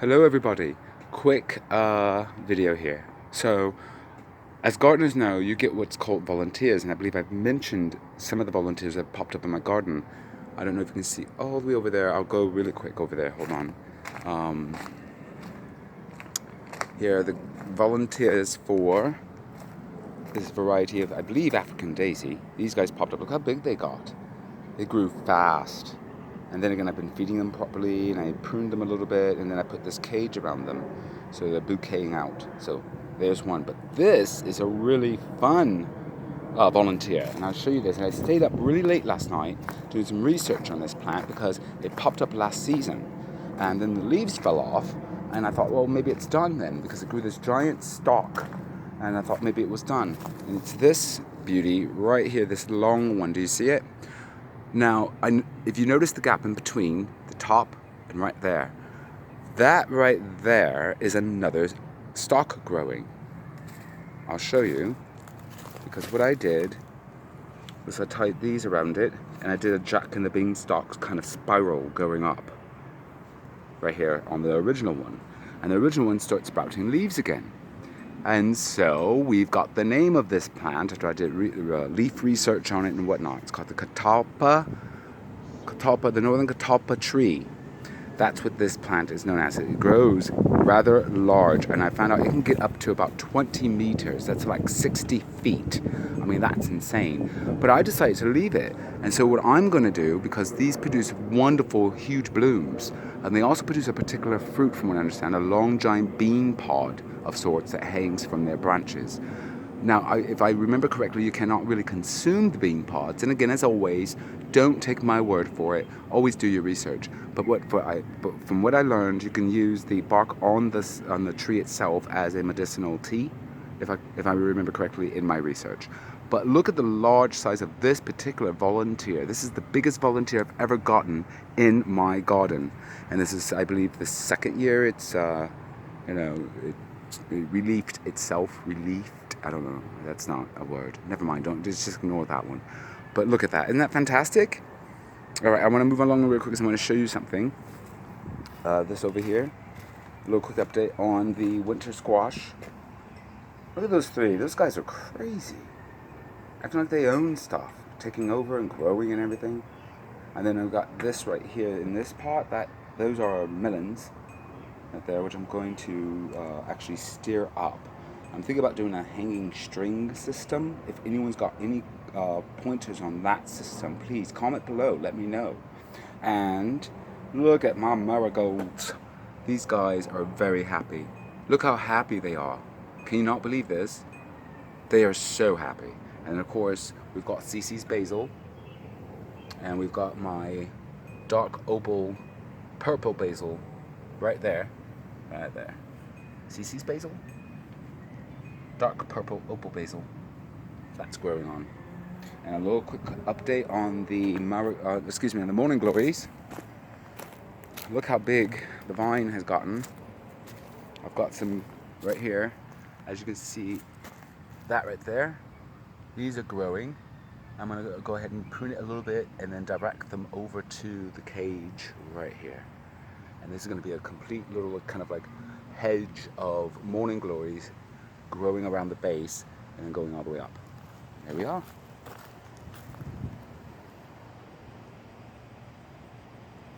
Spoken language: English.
Hello everybody, quick video here. So, as gardeners know, you get what's called volunteers, and I believe I've mentioned some of the volunteers that popped up in my garden. I don't know if you can see all the way over there. I'll go really quick over there, hold on. Here are the volunteers for this variety of, I believe, African daisy. These guys popped up, look how big they got. They grew fast. And then again, I've been feeding them properly, and I pruned them a little bit, and then I put this cage around them, so they're bouqueting out. So there's one. But this is a really fun volunteer, and I'll show you this. And I stayed up really late last night doing some research on this plant because it popped up last season, and then the leaves fell off, and I thought, well, maybe it's done then, because it grew this giant stalk, and I thought maybe it was done. And it's this beauty right here, this long one. Do you see it? Now, if you notice the gap in between the top and right there, that right there is another stalk growing. I'll show you, because what I did was I tied these around it, and I did a Jack and the Beanstalk kind of spiral going up right here on the original one. And the original one starts sprouting leaves again. And so we've got the name of this plant after I did leaf research on it and whatnot. It's called the the Northern Catalpa Tree. That's what this plant is known as. It grows rather large, and I found out it can get up to about 20 meters. That's like 60 feet. I mean, that's insane. But I decided to leave it. And so what I'm going to do, because these produce wonderful, huge blooms, and they also produce a particular fruit, from what I understand, a long, giant bean pod of sorts that hangs from their branches. Now, if I remember correctly, you cannot really consume the bean pods. And again, as always, don't take my word for it. Always do your research. But from what I learned, you can use the bark on the tree itself as a medicinal tea, if I remember correctly in my research. But look at the large size of this particular volunteer. This is the biggest volunteer I've ever gotten in my garden, and this is, I believe, the second year it's relieved itself. Relieved. I don't know. That's not a word. Never mind. Don't just ignore that one. But look at that. Isn't that fantastic? All right. I want to move along real quick because I want to show you something. This over here. A little quick update on the winter squash. Look at those three. Those guys are crazy. Acting like they own stuff, taking over and growing and everything. And then I've got this right here in this pot. Those are melons right there, which I'm going to actually steer up. I'm thinking about doing a hanging string system. If anyone's got any pointers on that system, please comment below, let me know. And look at my marigolds. These guys are very happy. Look how happy they are. Can you not believe this? They are so happy. And of course, we've got Cece's basil, and we've got my dark opal purple basil right there. Right there. Cece's basil? Dark purple opal basil. That's growing on. And a little quick update on the on the morning glories. Look how big the vine has gotten. I've got some right here. As you can see, that right there. These are growing. I'm going to go ahead and prune it a little bit and then direct them over to the cage right here. And this is going to be a complete little kind of like hedge of morning glories growing around the base and then going all the way up. There we are.